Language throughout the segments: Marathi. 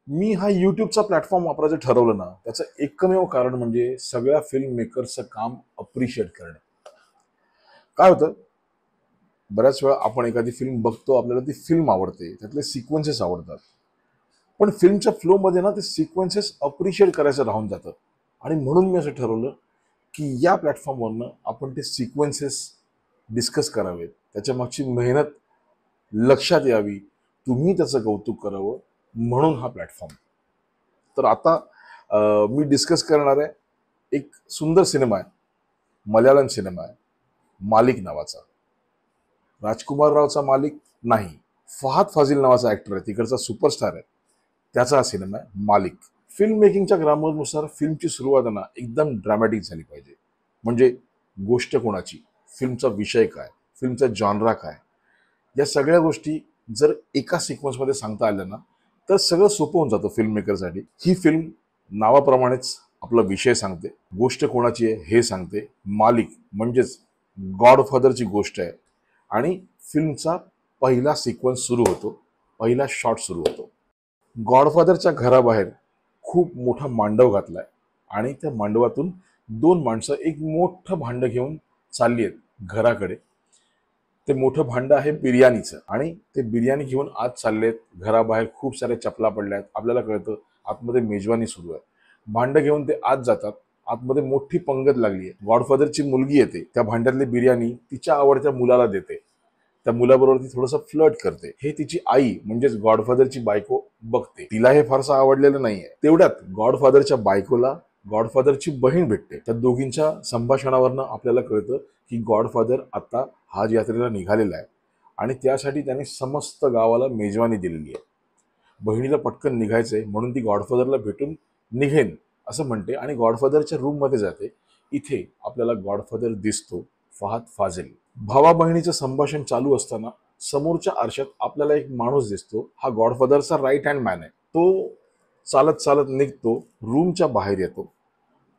मी हा YouTubeचा प्लॅटफॉर्म वापरायचं ठरवलं ना, त्याचं एकमेव कारण म्हणजे सगळ्या फिल्म मेकर्सचं काम अप्रिशिएट करणे. काय होतं, बऱ्याच वेळा आपण एखादी फिल्म बघतो, आपल्याला ती फिल्म आवडते, त्यातले सिक्वेन्सेस आवडतात. पण फिल्मच्या फ्लोमध्ये ना ते सिक्वेन्सेस अप्रिशिएट करायचं राहून जातं. आणि म्हणून मी असं ठरवलं, की या प्लॅटफॉर्मवरनं आपण ते सिक्वेन्सेस डिस्कस करावेत. त्याच्यामागची मेहनत लक्षात यावी, तुम्ही त्याचं कौतुक करावं, म्हणून हा प्लॅटफॉर्म. तर आता मी डिस्कस करणार आहे एक सुंदर सिनेमा आहे, मल्याळम सिनेमा आहे, मालिक नावाचा. राजकुमार रावचा मालिक नाही, फहाद फाजील नावाचा ॲक्टर आहे, तिकडचा सुपरस्टार आहे, त्याचा हा सिनेमा आहे मालिक. फिल्म मेकिंगच्या ग्रामरनुसार फिल्मची सुरुवात ना एकदम ड्रॅमॅटिक झाली पाहिजे. म्हणजे गोष्ट कोणाची, फिल्मचा विषय काय, फिल्मचा जॉनरा काय, या सगळ्या गोष्टी जर एका सिक्वेन्समध्ये सांगता आल्या ना, तर सगळं सोपं होऊन जातं फिल्म मेकरसाठी. ही फिल्म नावाप्रमाणेच आपला विषय सांगते, गोष्ट कोणाची आहे हे सांगते. मालिक म्हणजेच गॉडफादरची गोष्ट आहे. आणि फिल्मचा पहिला सिक्वेन्स सुरू होतो, पहिला शॉट सुरू होतो. गॉडफादरच्या घराबाहेर खूप मोठा मांडव घातलाय आणि त्या मांडवातून दोन माणसं एक मोठं भांड घेऊन चालली आहेत घराकडे. ते मोठं भांड आहे बिर्याणीचं आणि ते बिर्याणी घेऊन आत चाललेत. घराबाहेर खूप साऱ्या चपला पडल्या आहेत, आपल्याला कळतं आतमध्ये मेजवानी सुरू आहे. भांड घेऊन ते आत जातात. आतमध्ये मोठी पंगत लागली आहे. गॉडफादरची मुलगी येते, त्या भांड्यातली बिर्याणी तिच्या आवडत्या मुलाला देते. त्या मुलाबरोबर ती थोडंसं फ्लर्ट करते. हे तिची आई म्हणजेच गॉडफादरची बायको बघते. तिला हे फारसं आवडलेलं नाहीये. तेवढ्यात गॉडफादरच्या बायकोला गॉडफादरची बहीण भेटते. त्या दोघींच्या संभाषणावरनं आपल्याला कळतं की गॉडफादर आता हज यात्रेला निघालेला आहे आणि त्यासाठी त्याने समस्त गावाला मेजवानी दिलेली आहे. बहिणीला पटकन निघायचंय म्हणून ती गॉडफादरला भेटून निघेन असं म्हणते आणि गॉडफादरच्या रूममध्ये जाते. इथे आपल्याला गॉडफादर दिसतो, फहाद फाजील. भावा बहिणीचं संभाषण चालू असताना समोरच्या आरशात आपल्याला एक माणूस दिसतो. हा गॉडफादरचा राईट हँड मॅन आहे. तो चालत चालत निघतो, रूमच्या बाहेर येतो.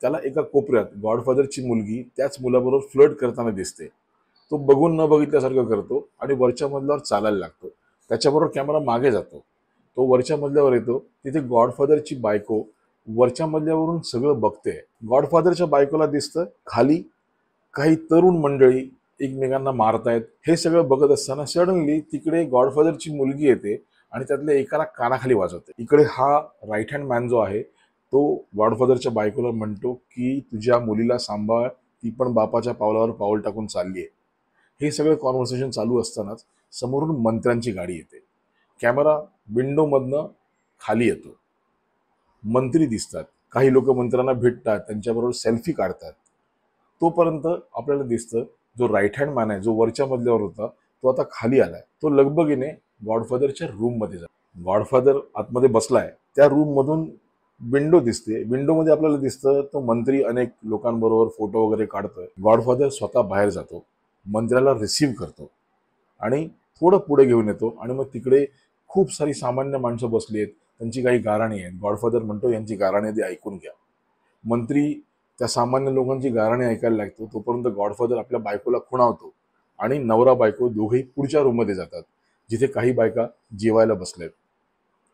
त्याला एका कोपऱ्यात गॉडफादरची मुलगी त्याच मुलाबरोबर फ्लर्ट करताना दिसते. तो बघून न बघितल्यासारखं करतो आणि वरच्या मजल्यावर चालायला लागतो. त्याच्याबरोबर कॅमेरा मागे जातो. तो वरच्या मजल्यावर येतो. तिथे गॉडफादरची बायको वरच्या मजल्यावरून सगळं बघते. गॉडफादरच्या बायकोला दिसतं खाली काही तरुण मंडळी एकमेकांना मारतायत. हे सगळं बघत असताना सडनली तिकडे गॉडफादरची मुलगी येते आणि त्यातल्या एकाला कानाखाली वाजवते. इकडे हा राईट हँड मॅन जो आहे तो गॉडफादरच्या बायकोला म्हणतो की तुझ्या मुलीला सांभाळ, ती पण बापाच्या पावलावर पाऊल टाकून चालली आहे. हे सगळं कॉन्व्हर्सेशन चालू असतानाच समोरून मंत्र्यांची गाडी येते. कॅमेरा विंडोमधनं खाली येतो. मंत्री दिसतात. काही लोक मंत्र्यांना भेटतात, त्यांच्याबरोबर सेल्फी काढतात. तोपर्यंत आपल्याला दिसतं जो राईट हँड मॅन आहे, जो वरच्या मजल्यावर होता, तो आता खाली आलाय. तो लगबगीने गॉडफादरच्या रूममध्ये जातो. गॉडफादर आतमध्ये बसलाय. त्या रूममधून विंडो दिसते. विंडोमध्ये आपल्याला दिसतं तो मंत्री अनेक लोकांबरोबर फोटो वगैरे काढतोय. गॉडफादर स्वतः बाहेर जातो, मंत्र्याला रिसीव्ह करतो आणि थोडं पुढे घेऊन येतो आणि मग तिकडे खूप सारी सामान्य माणसं बसली आहेत. त्यांची काही गाराणी आहेत. गॉडफादर म्हणतो यांची गाराणी आधी ऐकून घ्या. मंत्री त्या सामान्य लोकांची गाराणी ऐकायला लागतो. तोपर्यंत गॉडफादर आपल्या बायकोला खुणावतो आणि नवरा बायको दोघेही पुढच्या रूममध्ये जातात, जिथे काही बायका जेवायला बसल्यात.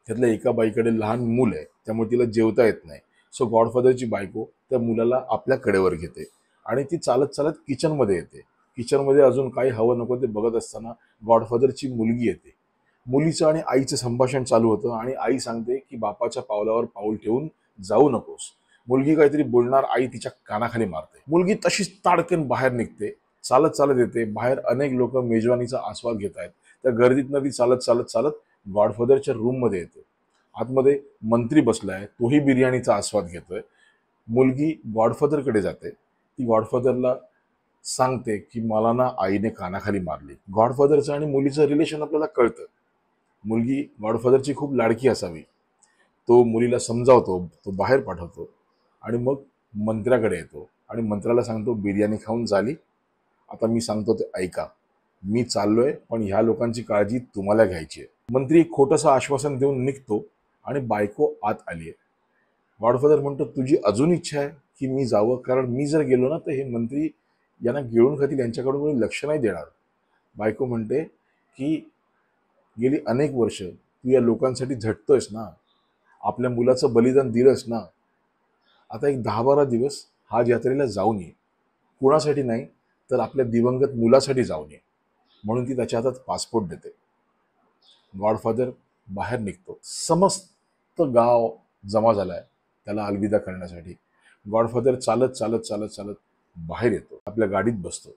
त्यातल्या एका बाईकडे लहान मूल आहे, त्यामुळे तिला जेवता येत नाही. सो गॉडफादरची बायको त्या मुलाला आपल्या कडेवर घेते आणि ती चालत चालत किचनमध्ये येते. किचनमध्ये अजून काही हवं नको ते बघत असताना गॉडफादरची मुलगी येते. मुलीचं आणि आईचं संभाषण चालू होतं आणि आई सांगते की बापाच्या पावलावर पाऊल ठेवून जाऊ नकोस. मुलगी काहीतरी बोलणार, आई तिच्या कानाखाली मारते. मुलगी तशीच ताडकन बाहेर निघते, चालत चालत येते. बाहेर अनेक लोक मेजवानीचा आस्वाद घेत आहेत. त्या गर्दीतनं ती चालत चालत चालत गॉडफादरच्या रूममध्ये येते. आतमध्ये मंत्री बसलाय, तोही बिर्याणीचा आस्वाद घेतोय. मुलगी गॉडफादरकडे जाते. ती गॉडफादरला सांगते की मला ना आईने कानाखाली मारली. गॉडफादरचं आणि मुलीचं रिलेशन आपल्याला कळतं. मुलगी गॉडफादरची खूप लाडकी असावी. तो मुलीला समजावतो, तो बाहेर पाठवतो आणि मग मंत्र्याकडे येतो आणि मंत्र्याला सांगतो बिर्याणी खाऊन झाली, आता मी सांगतो ते ऐका. मी चाललोय, पण ह्या लोकांची काळजी तुम्हाला घ्यायची आहे. मंत्री एक खोटंसं आश्वासन देऊन निघतो आणि बायको आत आली आहे. गॉडफादर म्हणतो तुझी अजून इच्छा आहे की मी जावं, कारण मी जर गेलो ना तर हे मंत्री यांना गिळून खातील, यांच्याकडून कोणी लक्ष नाही देणार. बायको म्हणते की गेली अनेक वर्ष तू या लोकांसाठी झटतोयस ना, आपल्या मुलाचं बलिदान दिलंस ना, आता एक 10-12 दिवस हाज यात्रेला जाऊन ये. कुणासाठी नाही, तर आपल्या दिवंगत मुलासाठी जाऊन ये. म्हणून ती त्याच्या हातात पासपोर्ट देते. गॉडफादर बाहेर निघतो. समस्त गाव जमा झालाय त्याला अलविदा करण्यासाठी. गॉडफादर चालत चालत चालत चालत बाहेर येतो. आपल्या गाडीत बसतो.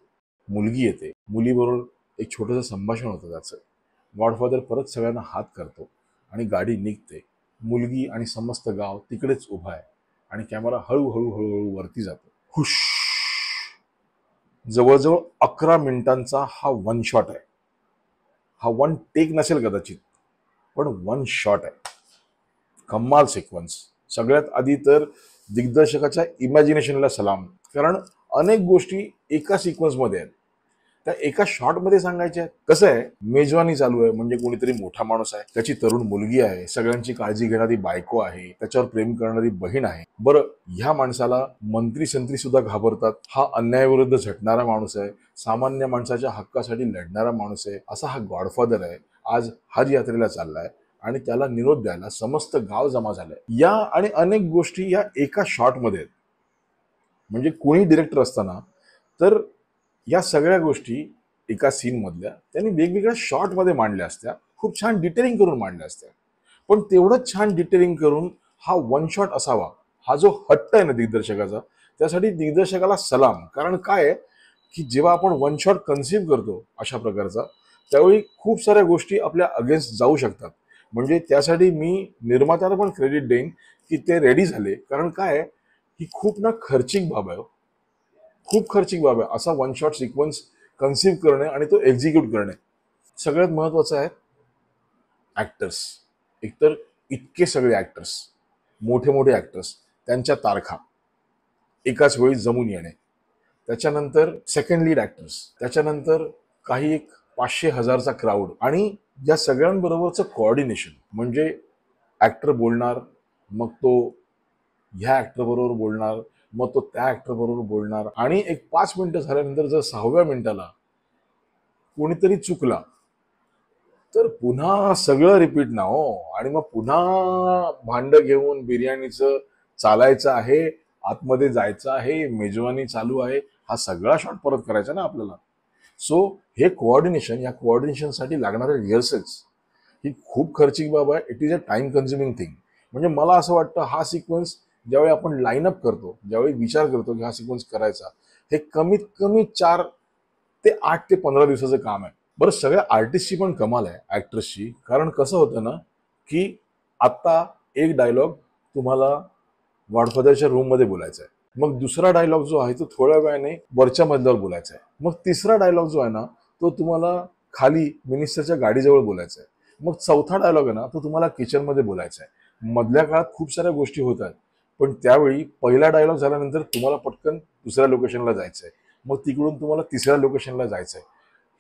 मुलगी येते. मुलीबरोबर एक छोटंसं संभाषण होतं त्याचं. गॉडफादर परत सगळ्यांना हात करतो आणि गाडी निघते. मुलगी आणि समस्त गाव तिकडेच उभा आहे आणि कॅमेरा हळूहळू हळूहळू वरती जातो. हुश. जवळजवळ 11 मिनिटांचा हा वन शॉट आहे. हा वन टेक नसेल कदाचित, पण वन शॉट आहे. कमाल सिक्वन्स. सगळ्यात आधी तर दिग्दर्शकाच्या इमॅजिनेशनला सलाम. कारण अनेक गोष्टी एका सिक्वन्समध्ये आहेत, त्या एका शॉटमध्ये सांगायच्या आहेत. कसं आहे, मेजवानी चालू आहे, म्हणजे कोणीतरी मोठा माणूस आहे, त्याची तरुण मुलगी आहे, सगळ्यांची काळजी घेणारी बायको आहे, त्याच्यावर प्रेम करणारी बहीण आहे. बरं, ह्या माणसाला मंत्री संत्री सुद्धा घाबरतात. हा अन्यायाविरुद्ध झटणारा माणूस आहे, सामान्य माणसाच्या हक्कासाठी लढणारा माणूस आहे, असा हा गॉडफादर आहे. आज हज यात्रेला चाललाय आणि त्याला निरोप द्यायला समस्त गाव जमा झालंय. या आणि अनेक गोष्टी या एका शॉटमध्ये आहेत. म्हणजे कोणी डिरेक्टर असताना तर या सगळ्या गोष्टी एका सीन मधल्या त्यांनी वेगवेगळ्या शॉटमध्ये मांडल्या असत्या, खूप छान डिटेलिंग करून मांडल्या असत्या. पण तेवढंच छान डिटेलिंग करून हा वन शॉट असावा, हा जो हट्ट आहे ना दिग्दर्शकाचा, त्यासाठी दिग्दर्शकाला सलाम. कारण काय आहे की जेव्हा आपण वन शॉट कन्सिव्ह करतो अशा प्रकारचा, त्यावेळी खूप साऱ्या गोष्टी आपल्या अगेन्स्ट जाऊ शकतात. म्हणजे त्यासाठी मी निर्मात्याला पण क्रेडिट देईन की ते रेडी झाले. कारण काय आहे, ही खूप ना खर्चिक बाब आहे, खूप खर्चिक बाब आहे असा वन शॉट सिक्वन्स कन्सिव्ह करणे आणि तो एक्झिक्यूट करणे. सगळ्यात महत्वाचं आहे ऍक्टर्स. एकतर इतके सगळे ऍक्टर्स, मोठे मोठे ऍक्टर्स, त्यांच्या तारखा एकाच वेळी जमून येणे. त्याच्यानंतर सेकंड लीड ऍक्टर्स, त्याच्यानंतर काही एक 500,000चा क्राऊड आणि या सगळ्यांबरोबरचं कोऑर्डिनेशन. म्हणजे ऍक्टर बोलणार, मग तो ह्या ऍक्टर बरोबर बोलणार, मग तो त्या ऍक्टर बरोबर बोलणार आणि एक 5 मिनिटं झाल्यानंतर जर 6व्या मिनिटाला कोणीतरी चुकला तर पुन्हा सगळं रिपीट ना हो. आणि मग पुन्हा भांड घेऊन बिर्याणीचं चालायचं आहे, आतमध्ये जायचं आहे, मेजवानी चालू आहे, हा सगळा शॉट परत करायचा ना आपल्याला. सो हे कोऑर्डिनेशन, या कोऑर्डिनेशनसाठी लागणारे रिहर्सल्स ही खूप खर्चिक बाब आहे. It is a time consuming thing. म्हणजे मला असं वाटतं हा सिक्वन्स ज्यावेळी आपण लाईनअप करतो, ज्यावेळी विचार करतो की हा सिक्वन्स करायचा, हे कमीत कमी 4 ते 8 ते 15 दिवसाचं काम आहे. बरं, सगळ्या आर्टिस्टची पण कमाल आहे, ऍक्ट्रेसची. कारण कसं होतं ना की आत्ता एक डायलॉग तुम्हाला गॉडफादरच्या रूम मध्ये बोलायचा आहे, मग दुसरा डायलॉग जो आहे तो थोड्या वेळाने वरच्या मजल्यावर बोलायचा आहे, मग तिसरा डायलॉग जो आहे ना तो तुम्हाला खाली मिनिस्टरच्या गाडीजवळ बोलायचा आहे, मग चौथा डायलॉग आहे ना तो तुम्हाला किचनमध्ये बोलायचा आहे. मधल्या काळात खूप साऱ्या गोष्टी होत आहेत, पण त्यावेळी पहिला डायलॉग झाल्यानंतर तुम्हाला पटकन दुसऱ्या लोकेशनला जायचंय, मग तिकडून तुम्हाला तिसऱ्या लोकेशनला जायचंय.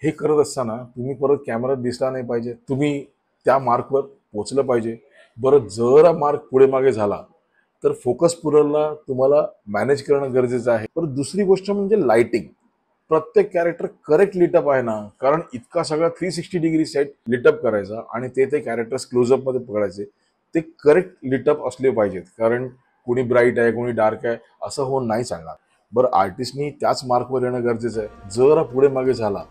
हे करत असताना तुम्ही परत कॅमेरात दिसला नाही पाहिजे, तुम्ही त्या मार्कवर पोहोचलं पाहिजे. बरं, जर मार्क पुढे मागे झाला तर फोकस पुरवला तुम्हाला मॅनेज करणं गरजेचं आहे. पण दुसरी गोष्ट म्हणजे लाइटिंग. प्रत्येक कॅरेक्टर करेक्ट लिटअप आहे ना, कारण इतका सगळा 360 डिग्री सेट लिटअप करायचा आणि ते कॅरेक्टर्स क्लोजअप मध्ये पकडायचे, ते करेक्ट लिटअप असले पाहिजेत. कारण कोणी ब्राईट आहे, कोणी डार्क आहे असं होऊन नाही चालणार. बरं, आर्टिस्टनी त्याच मार्कवर येणं गरजेचं आहे. जर पुढे मागे झाला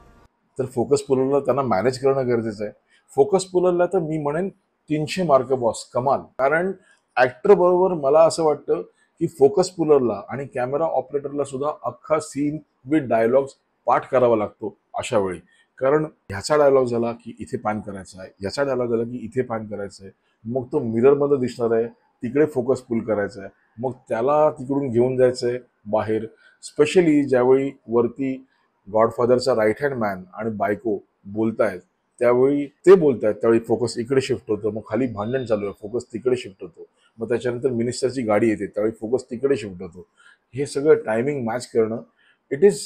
तर फोकस पुलरला त्यांना मॅनेज करणं गरजेचं आहे. फोकस पुलरला तर मी म्हणेन 300 मार्क बॉस, कमाल. कारण ऍक्टर बरोबर मला असं वाटतं की फोकस पुलरला आणि कॅमेरा ऑपरेटरला सुद्धा अख्खा सीन विथ डायलॉग्स पाठ करावा लागतो अशा वेळी. कारण ह्याचा डायलॉग झाला की इथे पॅन करायचा आहे, ह्याचा डायलॉग झाला की इथे पॅन करायचं आहे, मग तो मिररमध्ये दिसणार आहे तिकडे फोकस पुल करायचा आहे, मग त्याला तिकडून घेऊन जायचं आहे बाहेर. स्पेशली ज्यावेळी वरती गॉडफादरचा राईट हँड मॅन आणि बायको बोलतायत, त्यावेळी ते बोलतायत त्यावेळी फोकस इकडे शिफ्ट होतं, मग खाली भांडण चालू आहे फोकस तिकडे शिफ्ट होतो, मग त्याच्यानंतर मिनिस्टरची गाडी येते त्यावेळी फोकस तिकडे शिफ्ट होतो. हे सगळं टायमिंग मॅच करणं it is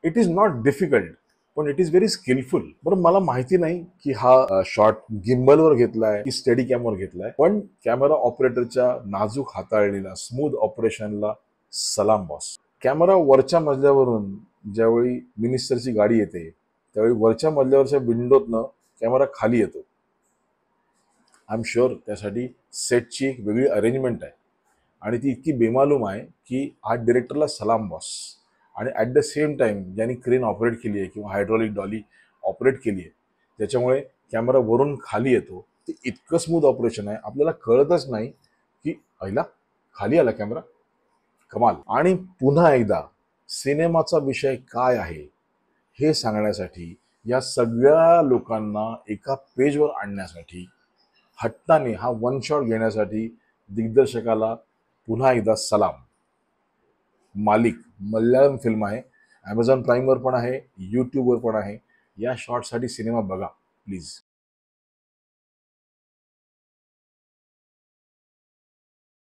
it is not difficult, पण इट इज व्हेरी स्किलफुल. बरं, मला माहिती नाही की हा शॉट गिम्बलवर घेतलाय की स्टेडी कॅमवर घेतलाय, पण कॅमेरा ऑपरेटरच्या नाजूक हाताळणीला, स्मूथ ऑपरेशनला सलाम बॉस. कॅमेरा वरच्या मजल्यावरून ज्यावेळी मिनिस्टरची गाडी येते त्यावेळी वरच्या मजल्यावरच्या विंडोतनं कॅमेरा खाली येतो आय एम शुअर त्यासाठी सेटची एक वेगळी अरेंजमेंट आहे आणि ती इतकी बेमालूम आहे की आर्ट डिरेक्टरला सलाम बॉस. आणि ॲट द सेम टाइम ज्यांनी क्रेन ऑपरेट केली आहे किंवा हायड्रॉलिक डॉली ऑपरेट केली आहे त्याच्यामुळे कॅमेरा वरून खाली येतो, ते इतकं स्मूथ ऑपरेशन आहे आपल्याला कळतच नाही की पहिला खाली आला कॅमेरा. कमाल. आणि पुन्हा एकदा सिनेमाचा विषय काय आहे हे सांगण्यासाठी, या सगळ्या लोकांना एका पेजवर आणण्यासाठी, हट्टाने हा वन शॉट घेण्यासाठी दिग्दर्शकाला पुन्हा एकदा सलाम. मालिक मल्याळम फिल्म आहे, ॲमेझॉन प्राईमवर पण आहे, यूट्यूबवर पण आहे. या शॉटसाठी सिनेमा बघा प्लीज.